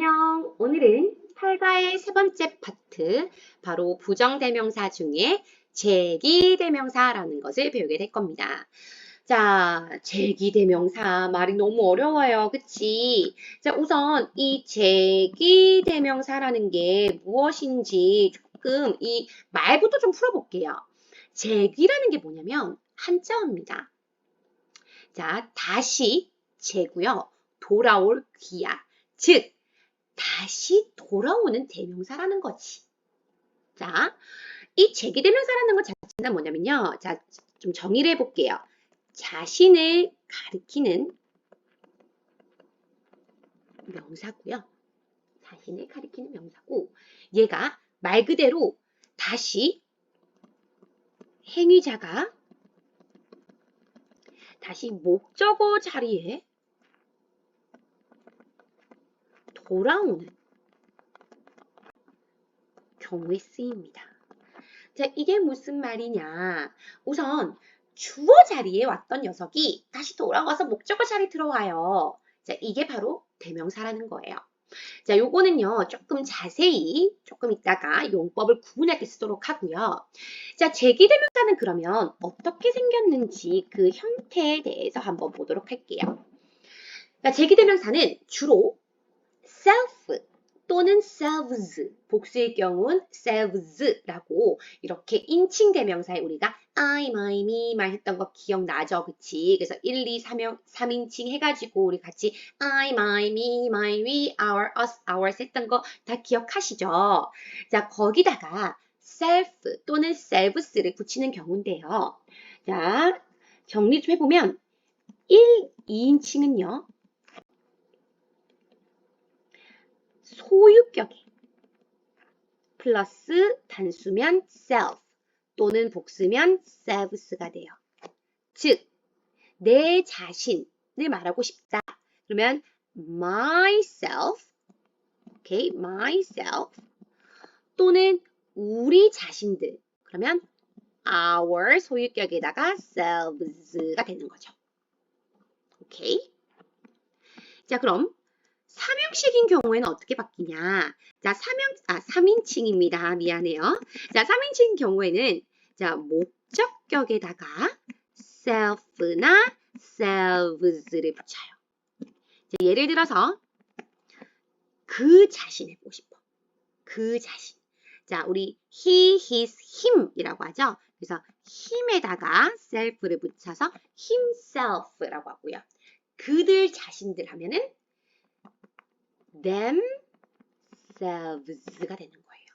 안녕. 오늘은 8과의 세 번째 파트, 바로 부정대명사 중에 제기대명사라는 것을 배우게 될 겁니다. 자, 제기대명사 말이 너무 어려워요. 그치? 자, 우선 이 제기대명사라는 게 무엇인지 조금 이 말부터 좀 풀어볼게요. 제기라는 게 뭐냐면 한자어입니다. 자, 다시 제고요. 돌아올 귀야. 즉, 다시 돌아오는 대명사라는 거지. 자, 이 제기대명사라는 것 자체가 뭐냐면요. 자, 좀 정의를 해볼게요. 자신을 가리키는 명사고요. 자신을 가리키는 명사고, 얘가 말 그대로 다시 행위자가 다시 목적어 자리에 돌아오는 경우에 쓰입니다. 자, 이게 무슨 말이냐. 우선 주어 자리에 왔던 녀석이 다시 돌아와서 목적어 자리에 들어와요. 자, 이게 바로 대명사라는 거예요. 자, 요거는요, 조금 자세히 조금 이따가 용법을 구분할 때 쓰도록 하고요. 자, 제기대명사는 그러면 어떻게 생겼는지 그 형태에 대해서 한번 보도록 할게요. 자, 제기대명사는 주로 self 또는 selves, 복수의 경우는 selves라고 이렇게 인칭대명사에 우리가 I, my, me, my 했던 거 기억나죠? 그치? 그래서 1, 2, 3인칭 해가지고 우리 같이 I, my, me, my, we, our, us, ours 했던 거 다 기억하시죠? 자, 거기다가 self 또는 selves를 붙이는 경우인데요. 자, 정리 좀 해보면 1, 2인칭은요. 소유격에 플러스 단수면 self 또는 복수면 selves가 돼요. 즉, 내 자신을 말하고 싶다. 그러면 myself, okay, myself 또는 우리 자신들. 그러면 our 소유격에다가 selves가 되는 거죠. 오케이? 자, 그럼 삼형식인 경우에는 어떻게 바뀌냐? 자, 3인칭입니다. 미안해요. 자, 3인칭인 경우에는 자, 목적격에다가 self나 selves를 붙여요. 자, 예를 들어서 그 자신 해보고 싶어. 그 자신. 자, 우리 he, his, him이라고 하죠. 그래서 him에다가 self를 붙여서 himself라고 하고요. 그들 자신들 하면은 themselves가 되는 거예요.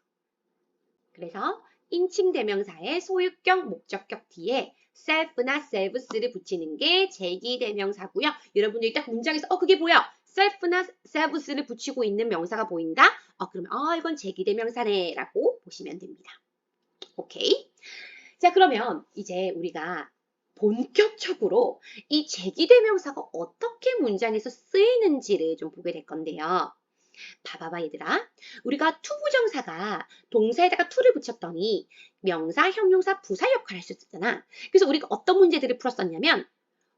그래서 인칭대명사의 소유격, 목적격 뒤에 self나 selves를 붙이는 게 제기대명사고요. 여러분들이 딱 문장에서 그게 뭐야? self나 selves를 붙이고 있는 명사가 보인다? 그러면 이건 제기대명사네 라고 보시면 됩니다. 오케이? 자, 그러면 이제 우리가 본격적으로 이 제기대명사가 어떻게 문장에서 쓰이는지를 좀 보게 될 건데요. 봐봐봐 얘들아. 우리가 투부정사가 동사에다가 to를 붙였더니 명사, 형용사, 부사 역할을 할 수 있었잖아. 그래서 우리가 어떤 문제들을 풀었었냐면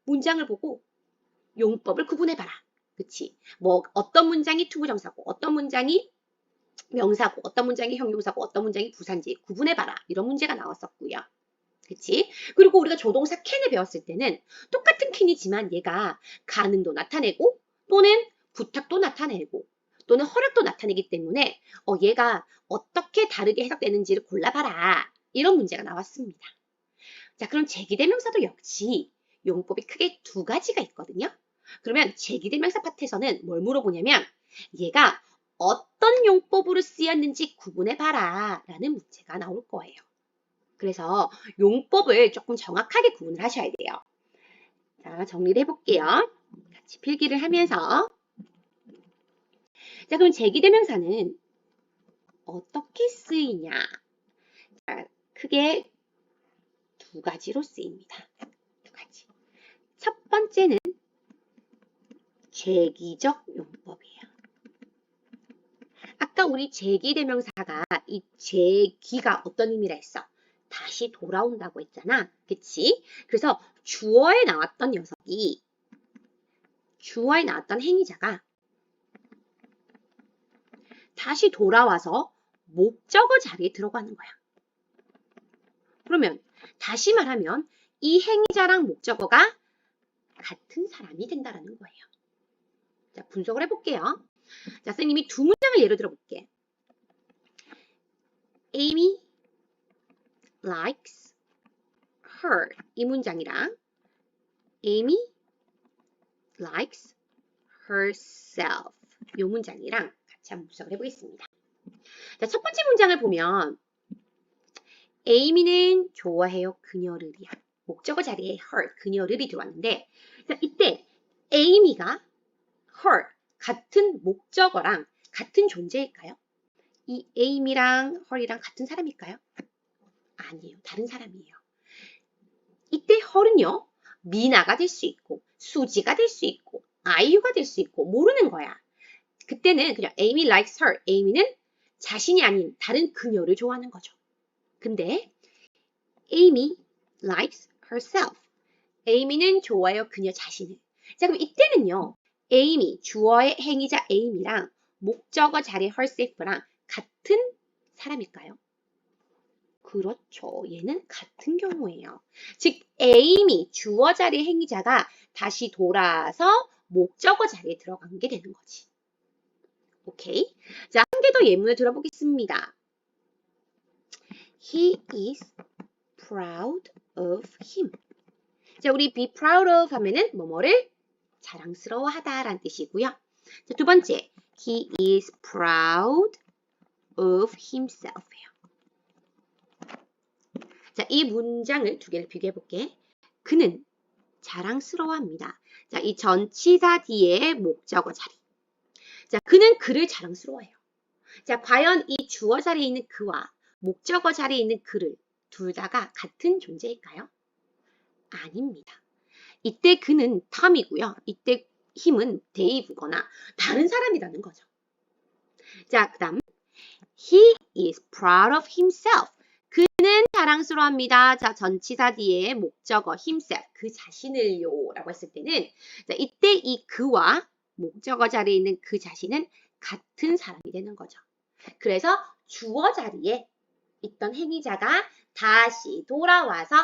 문장을 보고 용법을 구분해봐라. 그치? 뭐 어떤 문장이 투부정사고 어떤 문장이 명사고 어떤 문장이 형용사고 어떤 문장이 부사인지 구분해봐라. 이런 문제가 나왔었고요. 그치? 그리고 우리가 조동사 can을 배웠을 때는 똑같은 can이지만 얘가 가능도 나타내고 또는 부탁도 나타내고 또는 허락도 나타내기 때문에 얘가 어떻게 다르게 해석되는지를 골라봐라. 이런 문제가 나왔습니다. 자, 그럼 제기대명사도 역시 용법이 크게 두 가지가 있거든요. 그러면 제기대명사 파트에서는 뭘 물어보냐면 얘가 어떤 용법으로 쓰였는지 구분해봐라 라는 문제가 나올 거예요. 그래서 용법을 조금 정확하게 구분을 하셔야 돼요. 자, 정리를 해볼게요. 같이 필기를 하면서. 자, 그럼 제기대명사는 어떻게 쓰이냐? 자, 크게 두 가지로 쓰입니다. 두 가지. 첫 번째는 제기적 용법이에요. 아까 우리 제기대명사가 이 제기가 어떤 의미라 했어? 다시 돌아온다고 했잖아. 그치? 그래서 주어에 나왔던 녀석이 주어에 나왔던 행위자가 다시 돌아와서 목적어 자리에 들어가는 거야. 그러면 다시 말하면 이 행위자랑 목적어가 같은 사람이 된다라는 거예요. 자, 분석을 해볼게요. 자, 선생님이 두 문장을 예로 들어볼게. Amy likes her 이 문장이랑 Amy likes herself 이 문장이랑 같이 한번 분석을 해보겠습니다. 자, 첫 번째 문장을 보면 Amy는 좋아해요 그녀를이야. 목적어 자리에 her 그녀를이 들어왔는데 자, 이때 Amy가 her 같은 목적어랑 같은 존재일까요? 이 Amy랑 her이랑 같은 사람일까요? 아니에요. 다른 사람이에요. 이때 her은요. 미나가 될 수 있고 수지가 될 수 있고 아이유가 될 수 있고 모르는 거야. 그때는 그냥 Amy likes her. Amy는 자신이 아닌 다른 그녀를 좋아하는 거죠. 근데 Amy likes herself. Amy는 좋아요 그녀 자신을. 자, 그럼 이때는요. Amy, 주어의 행위자 Amy랑 목적어 자리 herself랑 같은 사람일까요? 그렇죠. 얘는 같은 경우예요. 즉 Amy, 주어 자리 행위자가 다시 돌아와서 목적어 자리에 들어간 게 되는 거지. 오케이. 자, 한 개 더 예문을 들어보겠습니다. He is proud of him. 자, 우리 be proud of 하면은 뭐뭐를 자랑스러워하다라는 뜻이고요. 자, 두 번째, he is proud of himself예요. 자, 이 문장을 두 개를 비교해 볼게. 그는 자랑스러워합니다. 자, 이 전치사 뒤에 목적어 자리. 자, 그는 그를 자랑스러워해요. 자, 과연 이 주어 자리에 있는 그와 목적어 자리에 있는 그를 둘 다가 같은 존재일까요? 아닙니다. 이때 그는 탐이고요. 이때 힘은 데이브거나 다른 사람이라는 거죠. 자, 그 다음 He is proud of himself. 그는 자랑스러워합니다. 자, 전치사 뒤에 목적어 himself, 그 자신을요 라고 했을 때는 자, 이때 이 그와 목적어 자리에 있는 그 자신은 같은 사람이 되는 거죠. 그래서 주어 자리에 있던 행위자가 다시 돌아와서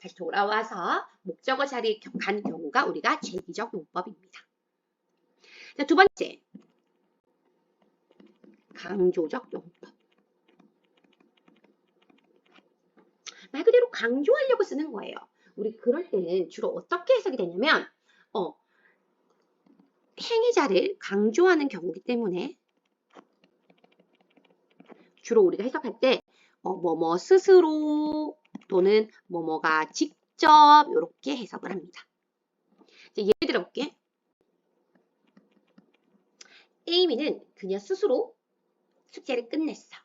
다시 돌아와서 목적어 자리에 간 경우가 우리가 제기적 용법입니다. 자, 두 번째, 강조적 용법. 말 그대로 강조하려고 쓰는 거예요. 우리 그럴 때는 주로 어떻게 해석이 되냐면 행위자를 강조하는 경우이기 때문에 주로 우리가 해석할 때 뭐뭐 스스로 또는 뭐뭐가 직접 이렇게 해석을 합니다. 예를 들어볼게. 에이미는 그녀 스스로 숙제를 끝냈어.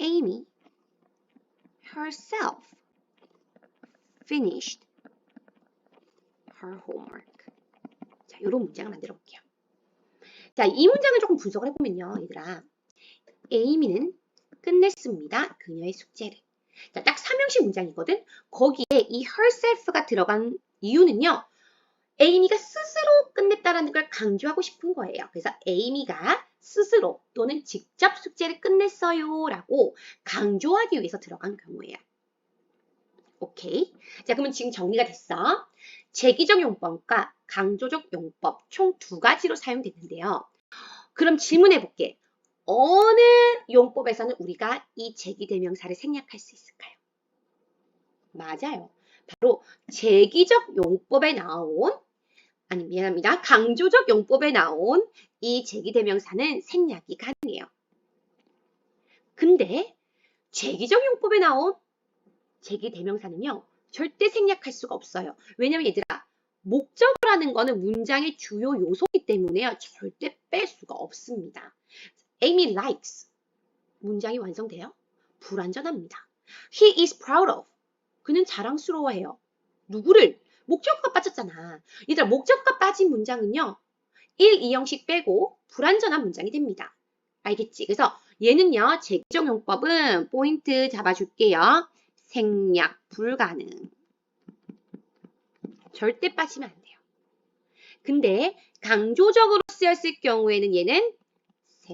Amy herself finished her homework. 자, 이런 문장을 만들어 볼게요. 자, 이 문장을 조금 분석을 해보면요, 얘들아. 에이미는 끝냈습니다. 그녀의 숙제를. 자, 딱 3형식 문장이거든. 거기에 이 herself가 들어간 이유는요. 에이미가 스스로 끝냈다라는 걸 강조하고 싶은 거예요. 그래서 에이미가 스스로 또는 직접 숙제를 끝냈어요 라고 강조하기 위해서 들어간 경우예요. 오케이. 자, 그러면 지금 정리가 됐어. 제기적 용법과 강조적 용법 총 두 가지로 사용됐는데요. 그럼 질문해 볼게. 어느 용법에서는 우리가 이 제기대명사를 생략할 수 있을까요? 맞아요. 바로 제기적 용법에 나온 미안합니다. 강조적 용법에 나온 이 제기대명사는 생략이 가능해요. 근데 제기적 용법에 나온 제기대명사는요. 절대 생략할 수가 없어요. 왜냐면 얘들아, 목적어라는 거는 문장의 주요 요소이기 때문에요. 절대 뺄 수가 없습니다. Amy likes. 문장이 완성돼요? 불완전합니다. He is proud of. 그는 자랑스러워해요. 누구를? 목적어가 빠졌잖아. 얘들아, 목적어가 빠진 문장은요. 1, 2형식 빼고 불완전한 문장이 됩니다. 알겠지? 그래서 얘는요. 제기적 용법은 포인트 잡아줄게요. 생략 불가능. 절대 빠지면 안 돼요. 근데 강조적으로 쓰였을 경우에는 얘는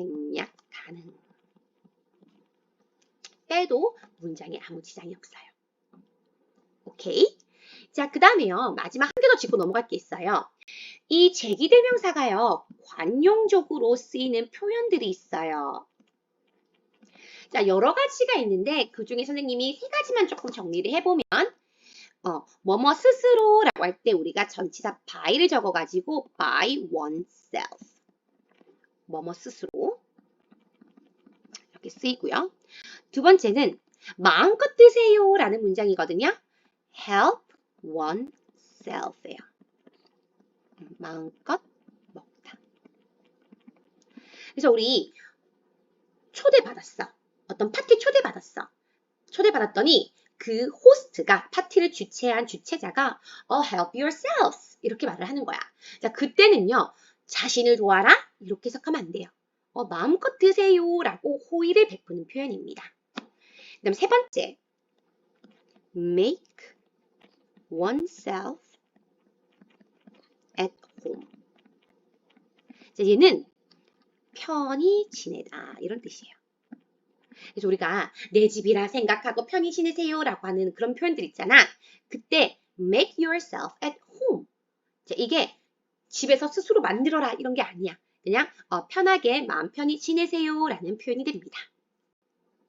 생략 가능. 빼도 문장에 아무 지장이 없어요. 오케이? 자, 그 다음에요. 마지막 한 개 더 짚고 넘어갈 게 있어요. 이 제기대명사가요. 관용적으로 쓰이는 표현들이 있어요. 자, 여러 가지가 있는데 그 중에 선생님이 세 가지만 조금 정리를 해보면 뭐뭐 스스로라고 할 때 우리가 전치사 by를 적어가지고 by oneself 뭐뭐 스스로 이렇게 쓰이고요. 두 번째는 마음껏 드세요라는 문장이거든요. help oneself예요. 마음껏 먹다. 그래서 우리 초대받았어. 어떤 파티 초대받았어. 초대받았더니 그 호스트가 파티를 주최한 주최자가 help yourself 이렇게 말을 하는 거야. 자, 그때는요. 자신을 도와라 이렇게 해석하면 안 돼요. 마음껏 드세요라고 호의를 베푸는 표현입니다. 그다음 세 번째. make oneself at home. 자, 얘는 편히 지내다 이런 뜻이에요. 그래서 우리가 내 집이라 생각하고 편히 지내세요라고 하는 그런 표현들 있잖아. 그때 make yourself at home. 자, 이게 집에서 스스로 만들어라 이런 게 아니야. 그냥 편하게 마음 편히 지내세요라는 표현이 됩니다.